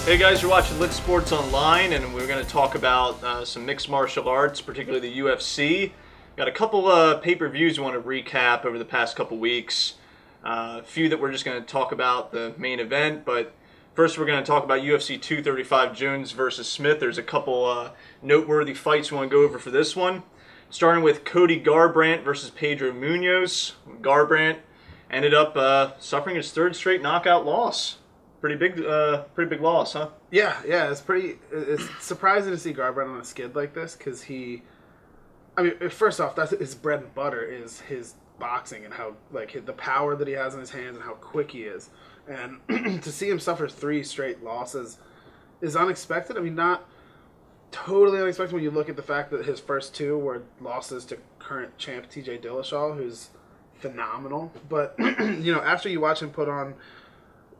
Hey guys, you're watching Lit Sports Online, and we're going to talk about some mixed martial arts, particularly the UFC. Got a couple pay-per-views we want to recap over the past couple weeks. A few that we're just going to talk about the main event, but first we're going to talk about UFC 235 Jones versus Smith. There's a couple noteworthy fights we want to go over for this one. Starting with Cody Garbrandt versus Pedro Munhoz. Garbrandt ended up suffering his third straight knockout loss. Pretty big loss, huh? Yeah, it's surprising to see Garbrandt on a skid like this because first off, that's his bread and butter is his boxing and how the power that he has in his hands and how quick he is, and to see him suffer 3 straight losses is unexpected. I mean, not totally unexpected when you look at the fact that his first 2 were losses to current champ TJ Dillashaw, who's phenomenal. But after you watch him put on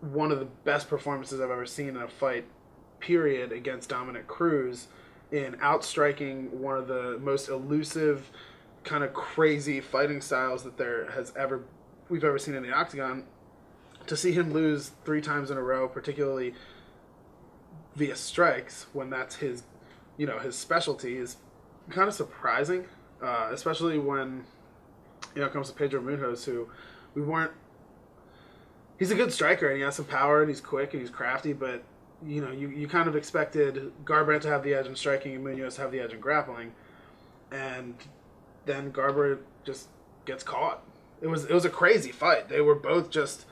one of the best performances I've ever seen in a fight, period, against Dominic Cruz, in outstriking one of the most elusive, kind of crazy fighting styles that we've ever seen in the octagon. To see him lose 3 times in a row, particularly via strikes, when that's his specialty, is kind of surprising, especially when it comes to Pedro Munhoz, who we weren't. He's a good striker, and he has some power, and he's quick, and he's crafty, but, you kind of expected Garbrandt to have the edge in striking and Munhoz to have the edge in grappling, and then Garbrandt just gets caught. It was a crazy fight. They were both just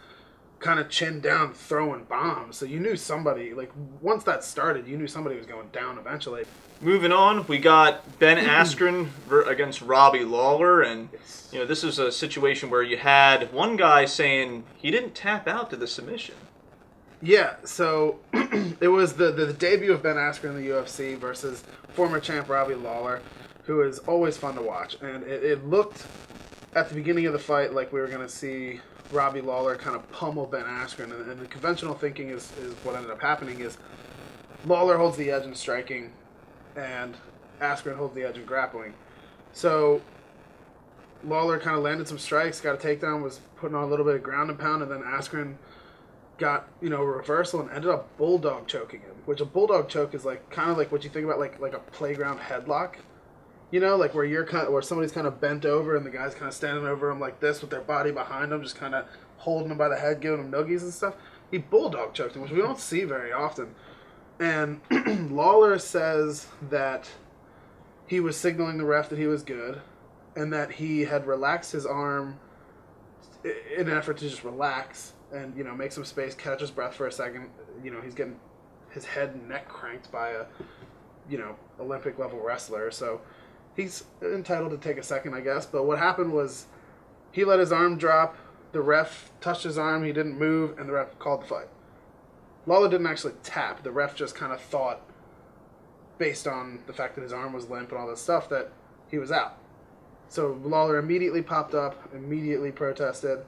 kind of chin down throwing bombs, so you knew somebody, once that started, you knew somebody was going down eventually. Moving on, we got Ben Askren against Robbie Lawler, and this is a situation where you had one guy saying he didn't tap out to the submission. Yeah, so it was the debut of Ben Askren in the UFC versus former champ Robbie Lawler, who is always fun to watch, and it looked at the beginning of the fight like we were going to see Robbie Lawler kind of pummel Ben Askren, and the conventional thinking is what ended up happening is Lawler holds the edge in striking, and Askren holds the edge in grappling. So Lawler kind of landed some strikes, got a takedown, was putting on a little bit of ground and pound, and then Askren got a reversal and ended up bulldog choking him, which a bulldog choke is kind of like what you think about like a playground headlock. Where somebody's kind of bent over and the guy's kind of standing over him like this with their body behind them, just kind of holding him by the head, giving him noogies and stuff. He bulldog choked him, which we don't see very often. And Lawler says that he was signaling the ref that he was good and that he had relaxed his arm in an effort to just relax and, make some space, catch his breath for a second. He's getting his head and neck cranked by a, Olympic level wrestler. So he's entitled to take a second, I guess. But what happened was he let his arm drop, the ref touched his arm, he didn't move, and the ref called the fight. Lawler didn't actually tap. The ref just kind of thought, based on the fact that his arm was limp and all this stuff, that he was out. So Lawler immediately popped up, immediately protested.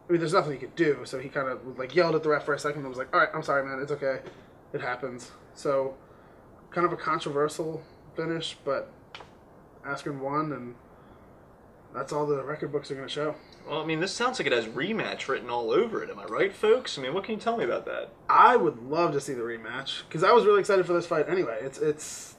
I mean, there's nothing he could do, so he kind of yelled at the ref for a second and was like, all right, I'm sorry, man, it's okay. It happens. So kind of a controversial finish, but Askren won, and that's all the record books are going to show. Well, I mean, this sounds like it has rematch written all over it. Am I right, folks? I mean, what can you tell me about that? I would love to see the rematch because I was really excited for this fight. Anyway, it's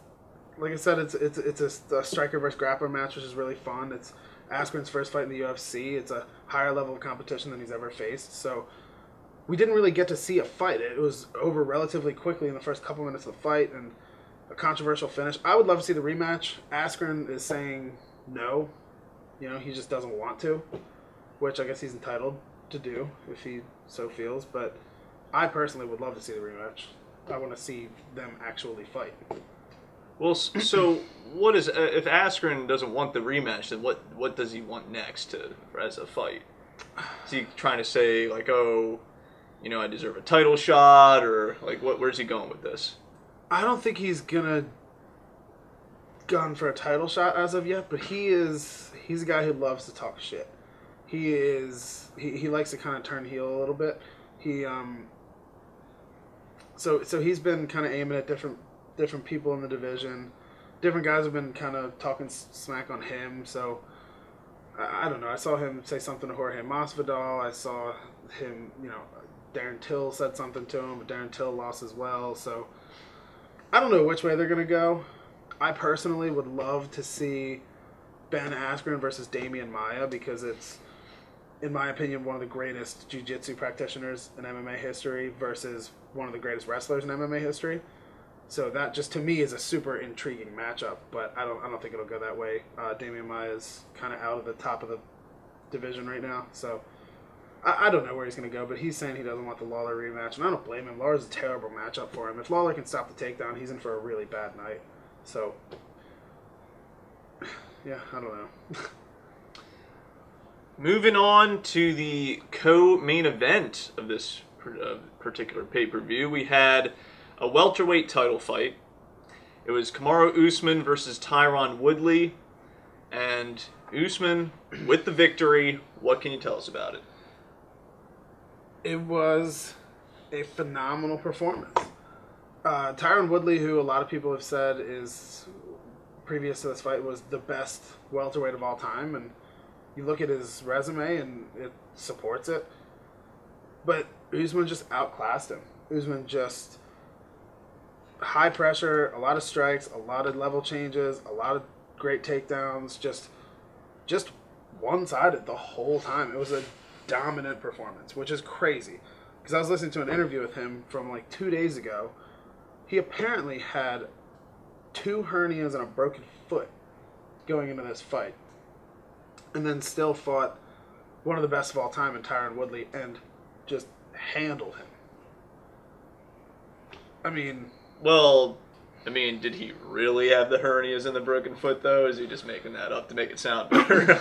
like I said, it's a striker versus grappler match, which is really fun. It's Askren's first fight in the UFC. It's a higher level of competition than he's ever faced. So we didn't really get to see a fight. It was over relatively quickly in the first couple minutes of the fight, and a controversial finish. I would love to see the rematch. Askren is saying no. He just doesn't want to, which I guess he's entitled to do if he so feels. But I personally would love to see the rematch. I want to see them actually fight. Well, so what is if Askren doesn't want the rematch? Then what does he want next as a fight? Is he trying to say I deserve a title shot, or where's he going with this? I don't think he's gonna gun for a title shot as of yet, but he's a guy who loves to talk shit. He likes to kind of turn heel a little bit. So he's been kind of aiming at different people in the division. Different guys have been kind of talking smack on him. So I don't know. I saw him say something to Jorge Masvidal. I saw him, Darren Till said something to him, but Darren Till lost as well. So I don't know which way they're going to go. I personally would love to see Ben Askren versus Damian Maia because it's, in my opinion, one of the greatest jiu-jitsu practitioners in MMA history versus one of the greatest wrestlers in MMA history. So that just, to me, is a super intriguing matchup, but I don't think it'll go that way. Damian Maia is kind of out of the top of the division right now, so I don't know where he's going to go, but he's saying he doesn't want the Lawler rematch, and I don't blame him. Lawler's a terrible matchup for him. If Lawler can stop the takedown, he's in for a really bad night. So, yeah, I don't know. Moving on to the co-main event of this particular pay-per-view, we had a welterweight title fight. It was Kamaru Usman versus Tyron Woodley, and Usman with the victory. What can you tell us about it? It was a phenomenal performance. Tyron Woodley, who a lot of people have said is, previous to this fight, was the best welterweight of all time, and you look at his resume and it supports it. But Usman just outclassed him. Usman just high pressure, a lot of strikes, a lot of level changes, a lot of great takedowns, just one-sided the whole time. It was a dominant performance, which is crazy. Because I was listening to an interview with him from like 2 days ago. He apparently had 2 hernias and a broken foot going into this fight. And then still fought one of the best of all time in Tyron Woodley and just handled him. Did he really have the hernias and the broken foot, though? Is he just making that up to make it sound better?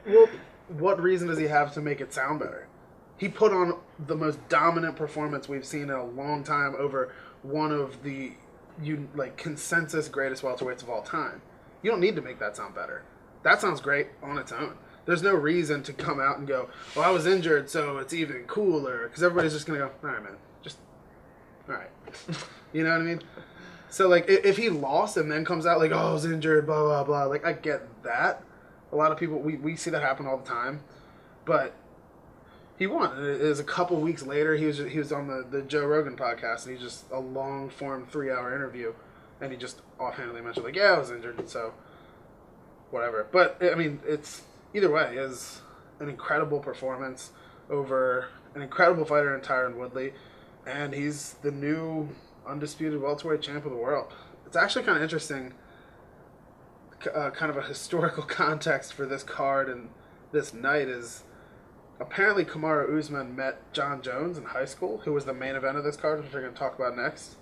Well, what reason does he have to make it sound better? He put on the most dominant performance we've seen in a long time over one of the consensus greatest welterweights of all time. You don't need to make that sound better. That sounds great on its own. There's no reason to come out and go, well, I was injured, so it's even cooler. Because everybody's just going to go, all right, man, just, all right. You know what I mean? So, if he lost and then comes out like, oh, I was injured, blah, blah, blah. I get that. A lot of people, we see that happen all the time. But he won. It was a couple weeks later. He was on the Joe Rogan podcast, and he just a long-form 3-hour interview. And he just offhandedly mentioned, yeah, I was injured, so whatever. But, it's either way, is an incredible performance over an incredible fighter in Tyron Woodley. And he's the new undisputed welterweight champ of the world. It's actually kind of interesting, kind of a historical context for this card and this night is apparently Kamaru Usman met John Jones in high school, who was the main event of this card, which we're going to talk about next.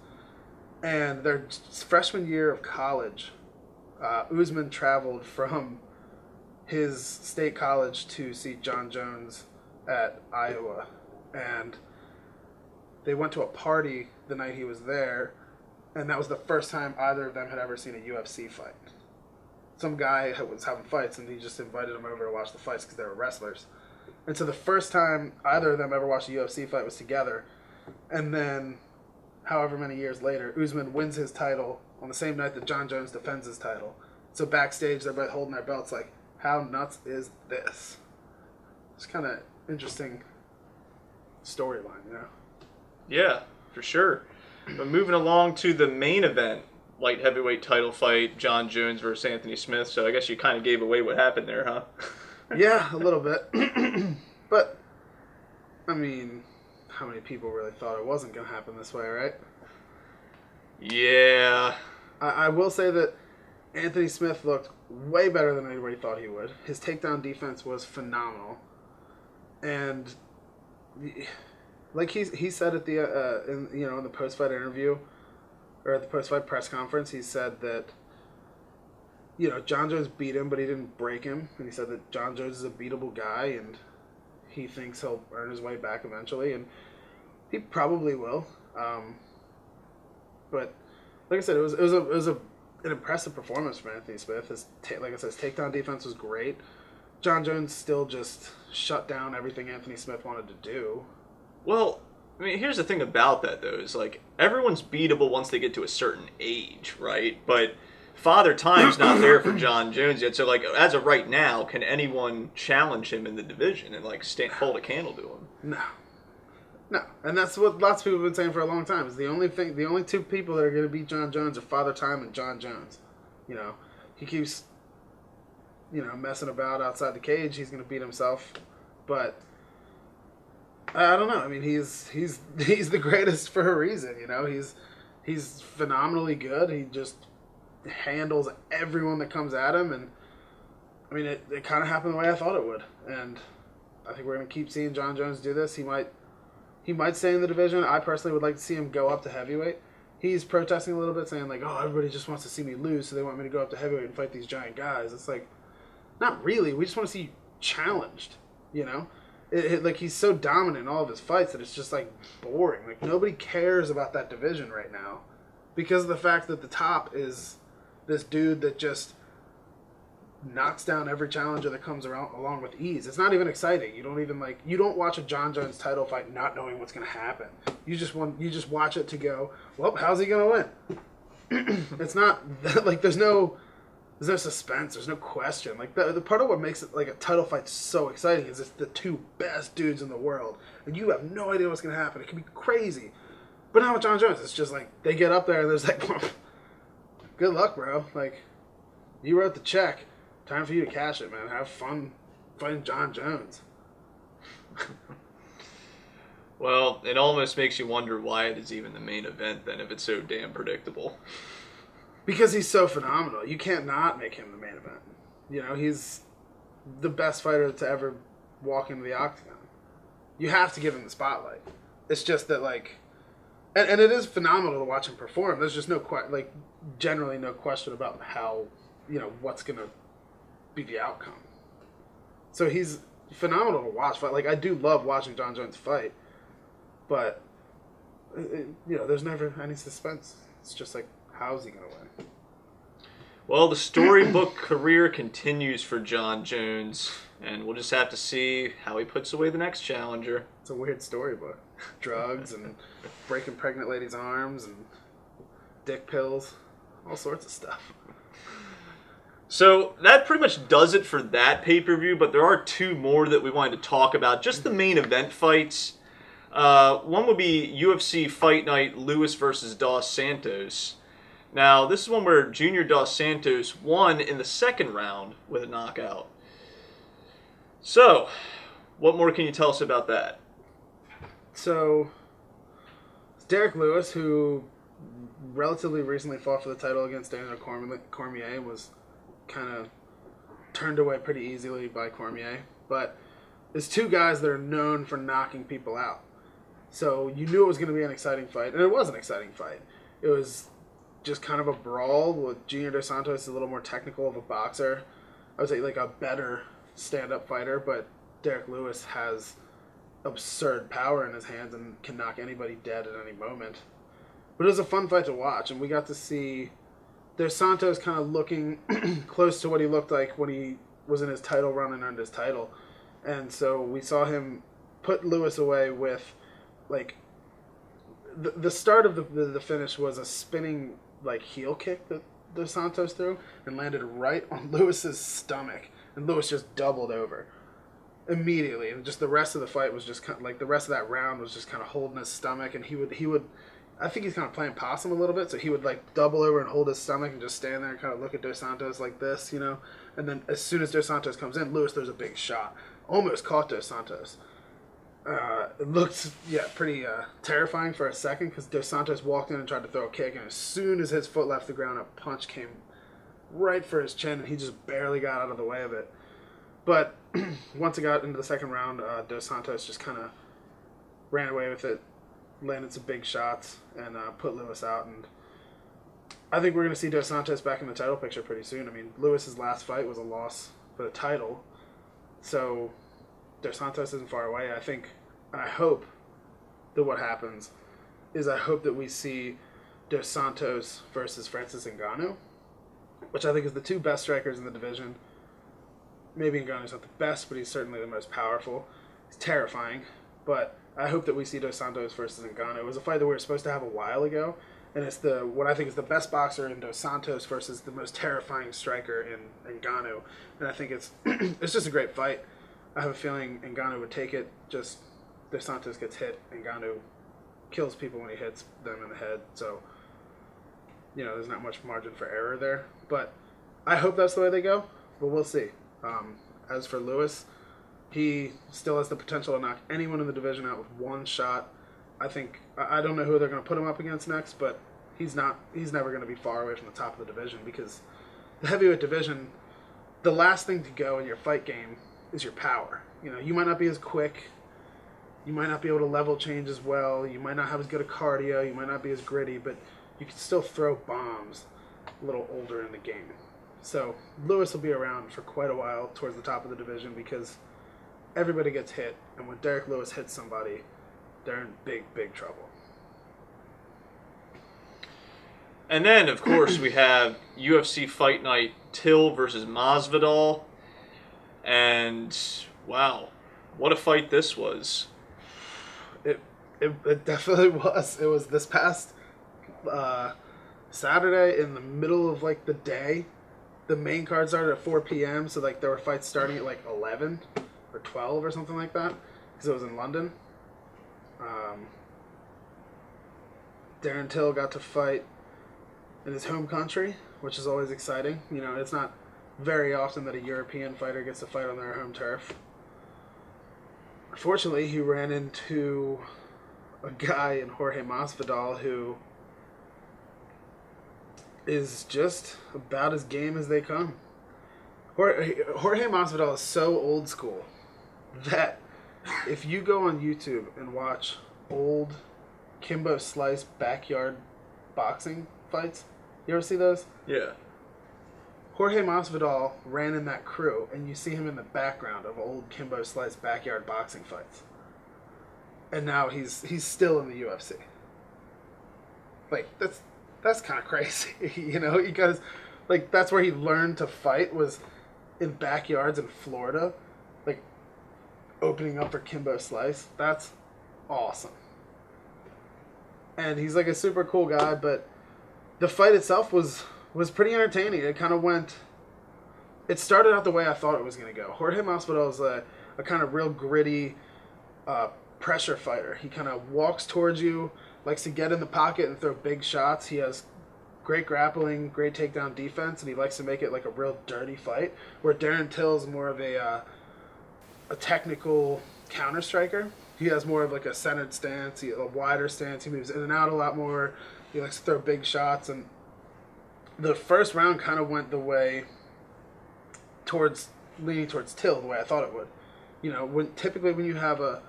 And their freshman year of college, Usman traveled from his state college to see John Jones at Iowa. And they went to a party the night he was there, and that was the first time either of them had ever seen a UFC fight. Some guy was having fights, and he just invited them over to watch the fights because they were wrestlers. And so the first time either of them ever watched a UFC fight was together, and then however many years later, Usman wins his title on the same night that John Jones defends his title. So backstage, they're both holding their belts like, how nuts is this? It's kind of interesting storyline, Yeah, for sure. But moving along to the main event, light heavyweight title fight, John Jones versus Anthony Smith. So I guess you kind of gave away what happened there, huh? Yeah, a little bit. But, how many people really thought it wasn't going to happen this way, right? Yeah. I will say that Anthony Smith looked way better than anybody thought he would. His takedown defense was phenomenal. And like he said at the in the post-fight interview or at the post-fight press conference, he said that John Jones beat him, but he didn't break him, and he said that John Jones is a beatable guy, and he thinks he'll earn his way back eventually, and he probably will. But like I said, it was an impressive performance from Anthony Smith. His takedown defense was great. John Jones still just shut down everything Anthony Smith wanted to do. Well, here's the thing about that, though, is everyone's beatable once they get to a certain age, right? But Father Time's not there for John Jones yet. So, like, as of right now, can anyone challenge him in the division and, like, hold a candle to him? No. No. And that's what lots of people have been saying for a long time. Is the only two people that are going to beat John Jones are Father Time and John Jones. You know, he keeps, messing about outside the cage. He's going to beat himself. But I don't know. I mean, he's the greatest for a reason, He's phenomenally good. He just handles everyone that comes at him, and I mean, it kind of happened the way I thought it would, and I think we're going to keep seeing John Jones do this. He might stay in the division. I personally would like to see him go up to heavyweight. He's protesting a little bit, saying like, oh, everybody just wants to see me lose, so they want me to go up to heavyweight and fight these giant guys. It's like, not really. We just want to see you challenged, Like, he's so dominant in all of his fights that it's just, like, boring. Like, nobody cares about that division right now because of the fact that the top is this dude that just knocks down every challenger that comes around along with ease. It's not even exciting. You don't watch a John Jones title fight not knowing what's going to happen. You just watch it to go, well, how's he going to win? It's not, like, there's no suspense. There's no question. Like, the part of what makes it like a title fight so exciting is it's the two best dudes in the world, and you have no idea what's gonna happen. It can be crazy, but not with John Jones. It's just like they get up there and there's like, good luck, bro. Like, you wrote the check. Time for you to cash it, man. Have fun fighting John Jones. Well, it almost makes you wonder why it is even the main event then, if it's so damn predictable. Because he's so phenomenal. You can't not make him the main event. He's the best fighter to ever walk into the octagon. You have to give him the spotlight. It's just that, like... And it is phenomenal to watch him perform. There's just generally no question about how, what's going to be the outcome. So he's phenomenal to watch. Like, I do love watching John Jones fight. But, there's never any suspense. It's just like, how's he going to win? Well, the storybook career continues for John Jones, and we'll just have to see how he puts away the next challenger. It's a weird storybook. Drugs and breaking pregnant ladies' arms and dick pills, all sorts of stuff. So that pretty much does it for that pay-per-view, but there are two more that we wanted to talk about. Just the main event fights. One would be UFC Fight Night Lewis versus Dos Santos. Now, this is one where Junior Dos Santos won in the second round with a knockout. So, what more can you tell us about that? So, Derek Lewis, who relatively recently fought for the title against Daniel Cormier, was kind of turned away pretty easily by Cormier. But there's two guys that are known for knocking people out. So, you knew it was going to be an exciting fight, and it was an exciting fight. It was just kind of a brawl with Junior Dos Santos, a little more technical of a boxer. I would say like a better stand-up fighter, but Derek Lewis has absurd power in his hands and can knock anybody dead at any moment. But it was a fun fight to watch, and we got to see Dos Santos kind of looking close to what he looked like when he was in his title run and earned his title. And so we saw him put Lewis away with, like, the start of the finish was a spinning, like, heel kick that Dos Santos threw and landed right on Lewis's stomach, and Lewis just doubled over immediately. And just the rest of the fight was just kind of, like, the rest of that round was just kind of holding his stomach, and he would I think he's kind of playing possum a little bit, so he would, like, double over and hold his stomach and just stand there and kind of look at Dos Santos like this, and then as soon as Dos Santos comes in, Lewis throws a big shot, almost caught Dos Santos. It looked, pretty terrifying for a second, because Dos Santos walked in and tried to throw a kick, and as soon as his foot left the ground, a punch came right for his chin, and he just barely got out of the way of it. But once it got into the second round, Dos Santos just kind of ran away with it, landed some big shots, and put Lewis out. And I think we're going to see Dos Santos back in the title picture pretty soon. I mean, Lewis's last fight was a loss for the title, so Dos Santos isn't far away. I think, and I hope that what happens is I hope that we see Dos Santos versus Francis Ngannou, which I think is the two best strikers in the division. Maybe Ngannou's not the best, but he's certainly the most powerful. He's terrifying, but I hope that we see Dos Santos versus Ngannou. It was a fight that we were supposed to have a while ago, And it's what I think is the best boxer in Dos Santos versus the most terrifying striker in Ngannou. And I think it's it's just a great fight. I have a feeling Ngannou would take it. Just Dos Santos gets hit. Ngannou kills people when he hits them in the head. So, there's not much margin for error there. But I hope that's the way they go. But we'll see. As for Lewis, he still has the potential to knock anyone in the division out with one shot. I don't know who they're going to put him up against next, but he's never going to be far away from the top of the division, because the heavyweight division, the last thing to go in your fight game is your power. You might not be as quick, you might not be able to level change as well, you might not have as good a cardio, you might not be as gritty, but you can still throw bombs a little older in the game. So Lewis will be around for quite a while towards the top of the division, because everybody gets hit, and when Derek Lewis hits somebody, they're in big, big trouble. And then, of course, we have UFC Fight Night Till versus Masvidal. And, wow, what a fight this was. It definitely was. It was this past Saturday in the middle of, the day. The main card started at 4 p.m., so, there were fights starting at, 11 or 12 or something like that, because it was in London. Darren Till got to fight in his home country, which is always exciting. It's not very often that a European fighter gets to fight on their home turf. Unfortunately, he ran into a guy in Jorge Masvidal who is just about as game as they come. Jorge Masvidal is so old school that if you go on YouTube and watch old Kimbo Slice backyard boxing fights, you ever see those? Yeah. Jorge Masvidal ran in that crew, and you see him in the background of old Kimbo Slice backyard boxing fights. And now he's still in the UFC. That's kind of crazy, because that's where he learned to fight, was in backyards in Florida, opening up for Kimbo Slice. That's awesome. And he's a super cool guy, but the fight itself was pretty entertaining. It started out the way I thought it was going to go. Jorge Masvidal is a kind of real gritty pressure fighter. He kind of walks towards you, likes to get in the pocket and throw big shots. He has great grappling, great takedown defense, and he likes to make it a real dirty fight, where Darren Till is more of a technical counter striker. He has more of a centered stance, a wider stance. He moves in and out a lot more. He likes to throw big shots. And the first round kind of went the way leaning towards Till, the way I thought it would. Typically when you have a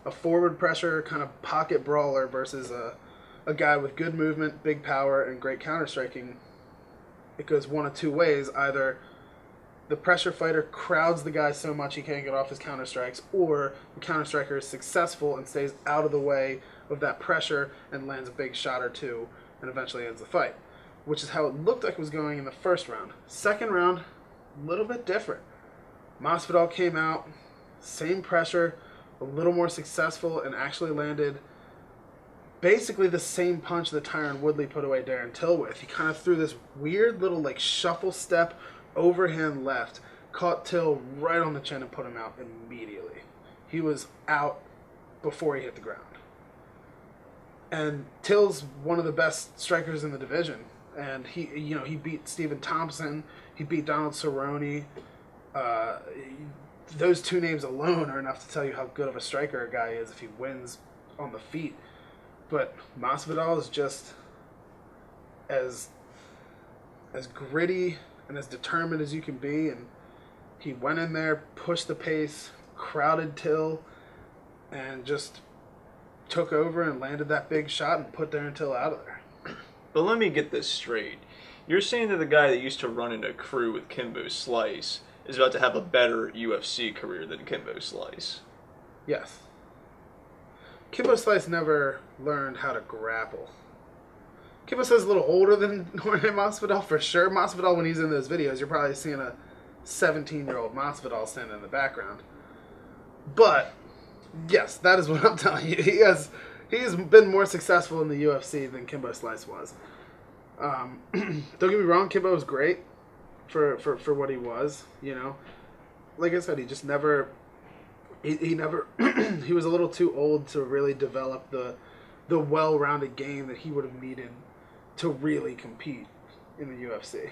forward pressure kind of pocket brawler versus a guy with good movement, big power, and great counter striking, it goes one of two ways. Either the pressure fighter crowds the guy so much he can't get off his counter strikes, or the counter striker is successful and stays out of the way of that pressure and lands a big shot or two and eventually ends the fight, which is how it looked like it was going in the first round. Second round, a little bit different. Masvidal came out, same pressure, a little more successful, and actually landed basically the same punch that Tyron Woodley put away Darren Till with. He kind of threw this weird little shuffle step overhand left, caught Till right on the chin and put him out immediately. He was out before he hit the ground. And Till's one of the best strikers in the division, and he beat Stephen Thompson, he beat Donald Cerrone. Those two names alone are enough to tell you how good of a striker a guy is if he wins on the feet. But Masvidal is just as gritty and as determined as you can be, and he went in there, pushed the pace, crowded Till, and just took over and landed that big shot and put Darren Till out of there. But let me get this straight. You're saying that the guy that used to run in a crew with Kimbo Slice is about to have a better UFC career than Kimbo Slice? Yes. Kimbo Slice never learned how to grapple. Kimbo Slice is a little older than Jorge Masvidal, for sure. Masvidal, when he's in those videos, you're probably seeing a 17-year-old Masvidal standing in the background. But yes, that is what I'm telling you. He's been more successful in the UFC than Kimbo Slice was. Don't get me wrong, Kimbo was great for what he was. You know, like I said, he just never. He never. He was a little too old to really develop the well-rounded game that he would have needed to really compete in the UFC.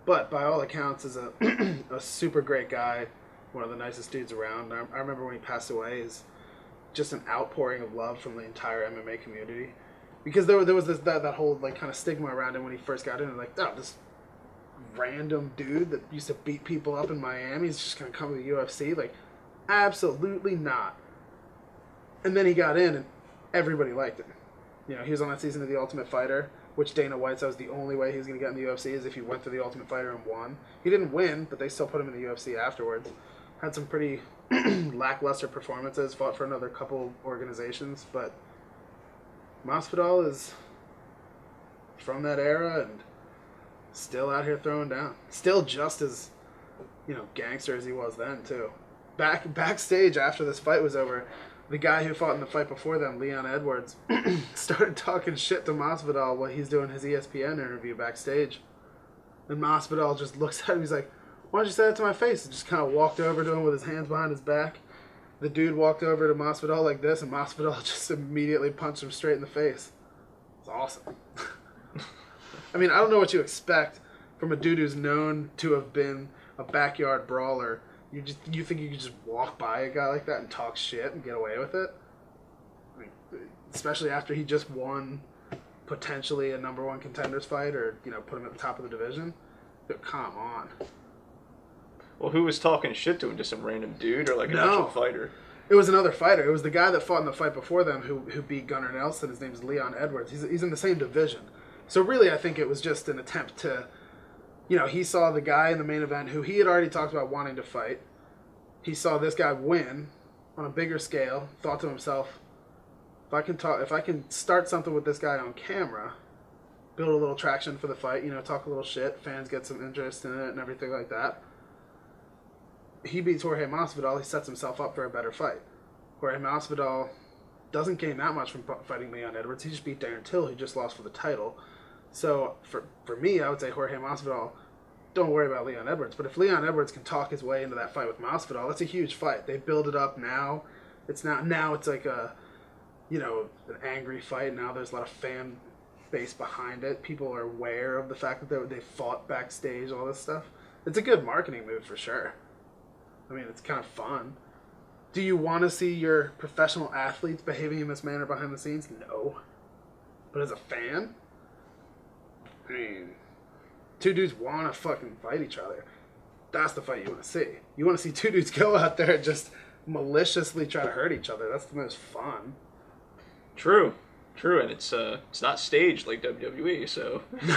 But by all accounts, is a super great guy, one of the nicest dudes around. I remember when he passed away, is just an outpouring of love from the entire MMA community, because there was that whole like kind of stigma around him when he first got in, like, oh, this random dude that used to beat people up in Miami is just gonna come to the UFC, like, absolutely not. And then he got in, and everybody liked him. You know, he was on that season of The Ultimate Fighter, which Dana White said was the only way he was going to get in the UFC is if he went to The Ultimate Fighter and won. He didn't win, but they still put him in the UFC afterwards. Had some pretty lackluster performances, fought for another couple organizations, but Masvidal is from that era and still out here throwing down. Still just as, you know, gangster as he was then, too. Backstage after this fight was over, the guy who fought in the fight before them, Leon Edwards, started talking shit to Masvidal while he's doing his ESPN interview backstage. And Masvidal just looks at him, he's like, why don't you say that to my face? And just kind of walked over to him with his hands behind his back. The dude walked over to Masvidal like this, and Masvidal just immediately punched him straight in the face. It's awesome. I mean, I don't know what you expect from a dude who's known to have been a backyard brawler. You think you could just walk by a guy like that and talk shit and get away with it? I mean, especially after he just won potentially a number one contenders fight, or, you know, put him at the top of the division. Dude, come on. Well, who was talking shit to him? Just some random dude, or like an actual fighter? It was another fighter. It was the guy that fought in the fight before them who beat Gunnar Nelson. His name is Leon Edwards. He's in the same division. So really, I think it was just an attempt to, you know, he saw the guy in the main event who he had already talked about wanting to fight. He saw this guy win on a bigger scale, thought to himself, if I can start something with this guy on camera, build a little traction for the fight, you know, talk a little shit, fans get some interest in it and everything like that. He beats Jorge Masvidal, he sets himself up for a better fight. Jorge Masvidal doesn't gain that much from fighting Leon Edwards. He just beat Darren Till, who just lost for the title. So for me, I would say Jorge Masvidal, don't worry about Leon Edwards. But if Leon Edwards can talk his way into that fight with Masvidal, that's a huge fight. They build it up now. It's like a, you know, an angry fight. Now there's a lot of fan base behind it. People are aware of the fact that they fought backstage, all this stuff. It's a good marketing move for sure. I mean, it's kind of fun. Do you want to see your professional athletes behaving in this manner behind the scenes? No. But as a fan, I mean, two dudes want to fucking fight each other. That's the fight you want to see. You want to see two dudes go out there and just maliciously try to hurt each other. That's the most fun. True, and it's not staged like WWE, so no,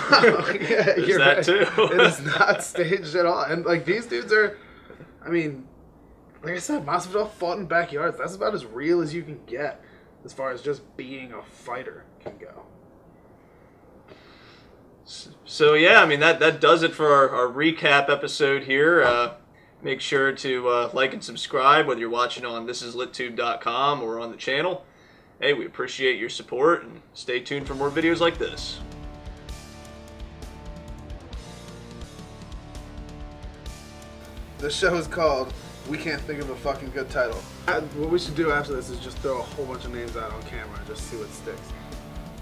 yeah, there's you're that right. too. It is not staged at all. And like, these dudes are, I mean, like I said, Masvidal fought in backyards. That's about as real as you can get as far as just being a fighter can go. So yeah, I mean that does it for our recap episode here. Make sure to like and subscribe, whether you're watching on thisislitTube.com or on the channel. Hey, we appreciate your support, and stay tuned for more videos like this. The show is called We Can't Think of a Fucking Good Title. What we should do after this is just throw a whole bunch of names out on camera and just see what sticks.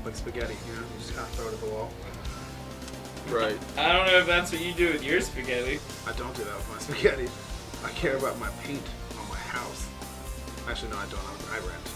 Like spaghetti, you know? You just kind of throw it at the wall. Right. I don't know if that's what you do with your spaghetti. I don't do that with my spaghetti. I care about my paint on my house. Actually, no, I don't. I rent.